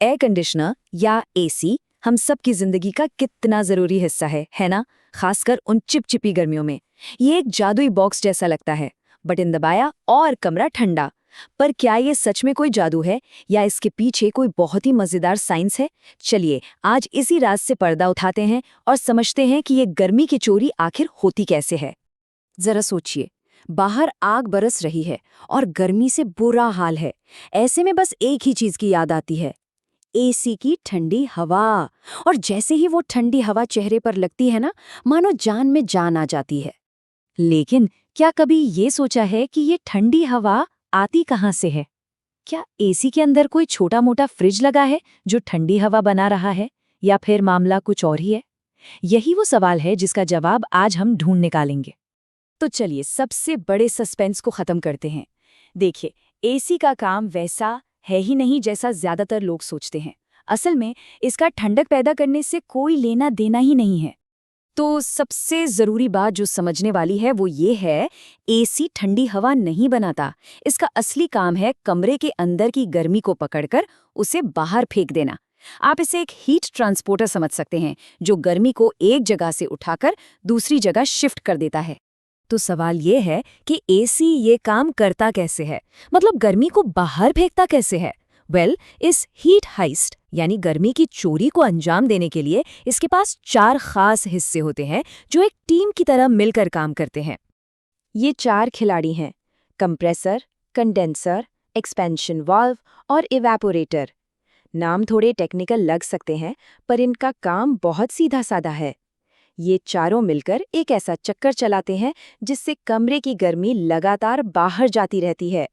Air conditioner या AC हम सब की जिंदगी का कितना जरूरी हिस्सा है ना? खासकर उन चिपचिपी गर्मियों में। ये एक जादुई बॉक्स जैसा लगता है, बटन दबाया और कमरा ठंडा। पर क्या ये सच में कोई जादू है या इसके पीछे कोई बहुत ही मजेदार साइंस है? चलिए आज इसी राज से पर्दा उठाते हैं और समझते हैं कि ये गर्मी की चोरी आखिर होती कैसे है। जरा सोचिए, बाहर आग बरस रही है और गर्मी से बुरा हाल है। ऐसे में बस एक ही चीज की याद आती है, एसी की ठंडी हवा। और जैसे ही वो ठंडी हवा चेहरे पर लगती है ना, मानो जान में जान आ जाती है। लेकिन क्या कभी ये सोचा है कि ये ठंडी हवा आती कहाँ से है? क्या एसी के अंदर कोई छोटा मोटा फ्रिज लगा है जो ठंडी हवा बना रहा है, या फिर मामला कुछ और ही है? यही वो सवाल है जिसका जवाब आज हम ढूंढ निकालेंगे। तो चलिए सबसे बड़े सस्पेंस को खत्म करते हैं। देखिए, एसी का काम वैसा है ही नहीं जैसा ज्यादातर लोग सोचते हैं। असल में इसका ठंडक पैदा करने से कोई लेना देना ही नहीं है। तो सबसे जरूरी बात जो समझने वाली है वो ये है, एसी ठंडी हवा नहीं बनाता। इसका असली काम है कमरे के अंदर की गर्मी को पकड़कर उसे बाहर फेंक देना। आप इसे एक हीट ट्रांसपोर्टर समझ सकते हैं, जो गर्मी को एक जगह से उठाकर दूसरी जगह शिफ्ट कर देता है। तो सवाल ये है कि एसी ये काम करता कैसे है, मतलब गर्मी को बाहर फेंकता कैसे है? इस हीट हाइस्ट यानी गर्मी की चोरी को अंजाम देने के लिए इसके पास 4 खास हिस्से होते हैं जो एक टीम की तरह मिलकर काम करते हैं। ये 4 खिलाड़ी हैं: कंप्रेसर, कंडेंसर, एक्सपेंशन वाल्व और इवेपोरेटर। नाम थोड़े टेक्निकल लग सकते हैं, पर इनका काम बहुत सीधा साधा है। ये चारों मिलकर एक ऐसा चक्कर चलाते हैं जिससे कमरे की गर्मी लगातार बाहर जाती रहती है।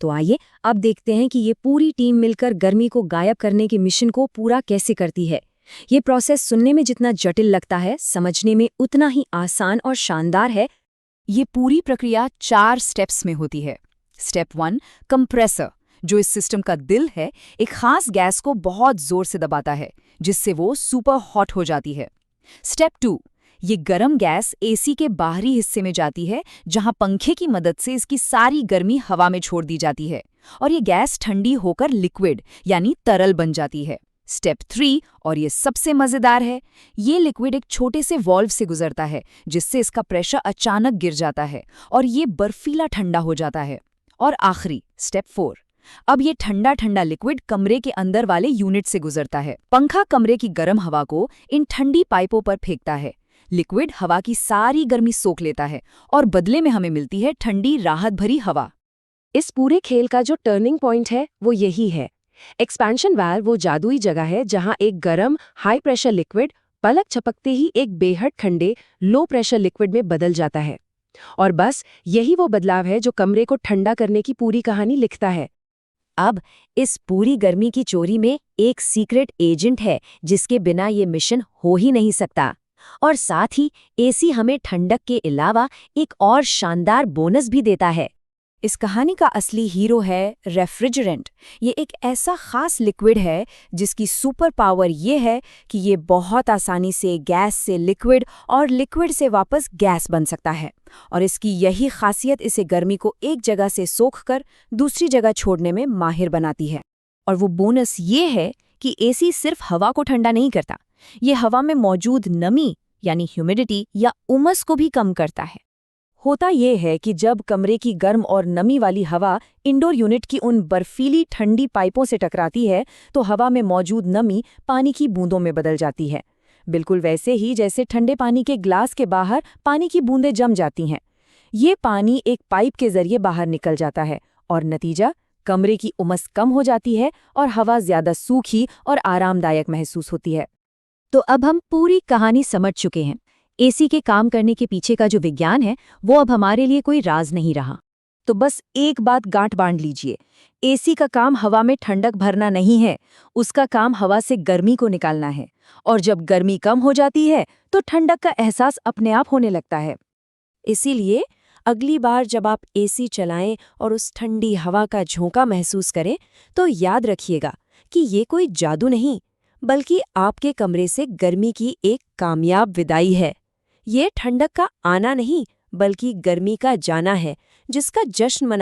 तो आइए अब देखते हैं कि ये पूरी टीम मिलकर गर्मी को गायब करने के मिशन को पूरा कैसे करती है। ये प्रोसेस सुनने में जितना जटिल लगता है, समझने में उतना ही आसान और शानदार है। ये पूरी प्रक्रिया 4 स्टेप्स में होती है। स्टेप 1, कंप्रेसर, जो इस सिस्टम का दिल है, एक खास गैस को बहुत जोर से दबाता है जिससे वो सुपर हॉट हो जाती है। स्टेप 2, ये गरम गैस एसी के बाहरी हिस्से में जाती है, जहां पंखे की मदद से इसकी सारी गर्मी हवा में छोड़ दी जाती है और ये गैस ठंडी होकर लिक्विड यानी तरल बन जाती है। स्टेप 3, और ये सबसे मजेदार है, ये लिक्विड एक छोटे से वॉल्व से गुजरता है जिससे इसका प्रेशर अचानक गिर जाता है और ये बर्फीला ठंडा हो जाता है। और आखिरी स्टेप 4, अब ये ठंडा ठंडा लिक्विड कमरे के अंदर वाले यूनिट से गुजरता है। पंखा कमरे की गर्म हवा को इन ठंडी पाइपों पर फेंकता है। लिक्विड हवा की सारी गर्मी सोख लेता है और बदले में हमें मिलती है ठंडी राहत भरी हवा। इस पूरे खेल का जो टर्निंग पॉइंट है वो यही है। एक्सपेंशन वाल्व वो जादुई जगह है जहां एक गरम हाई प्रेशर लिक्विड पलक झपकते ही एक बेहद ठंडे लो प्रेशर लिक्विड में बदल जाता है। और बस यही वो बदलाव है जो कमरे को ठंडा करने की पूरी कहानी लिखता है। अब इस पूरी गर्मी की चोरी में एक सीक्रेट एजेंट है जिसके बिना ये मिशन हो ही नहीं सकता। और साथ ही एसी हमें ठंडक के अलावा एक और शानदार बोनस भी देता है। इस कहानी का असली हीरो है रेफ्रिजरेंट। ये एक ऐसा खास लिक्विड है जिसकी सुपर पावर ये है कि ये बहुत आसानी से गैस से लिक्विड और लिक्विड से वापस गैस बन सकता है। और इसकी यही खासियत इसे गर्मी को एक जगह से सोखकर दूसरी जगह छोड़ने में माहिर बनाती है। और वो बोनस ये है कि एसी सिर्फ हवा को ठंडा नहीं करता, ये हवा में मौजूद नमी यानी ह्यूमिडिटी या उमस को भी कम करता है। होता ये है कि जब कमरे की गर्म और नमी वाली हवा इंडोर यूनिट की उन बर्फीली ठंडी पाइपों से टकराती है तो हवा में मौजूद नमी पानी की बूंदों में बदल जाती है, बिल्कुल वैसे ही जैसे ठंडे पानी के ग्लास के बाहर पानी की बूंदें जम जाती हैं। ये पानी एक पाइप के जरिए बाहर निकल जाता है और नतीजा, कमरे की उमस कम हो जाती है और हवा ज्यादा सूखी और आरामदायक महसूस होती है। तो अब हम पूरी कहानी समझ चुके हैं। एसी के काम करने के पीछे का जो विज्ञान है वो अब हमारे लिए कोई राज नहीं रहा। तो बस एक बात गांठ बांध लीजिए, एसी का काम हवा में ठंडक भरना नहीं है, उसका काम हवा से गर्मी को निकालना है। और जब गर्मी कम हो जाती है तो ठंडक का एहसास अपने आप होने लगता है। इसीलिए अगली बार जब आप एसी चलाएं और उस ठंडी हवा का झोंका महसूस करें तो याद रखिएगा कि ये कोई जादू नहीं, बल्कि आपके कमरे से गर्मी की एक कामयाब विदाई है। ये ठंडक का आना नहीं, बल्कि गर्मी का जाना है, जिसका जश्न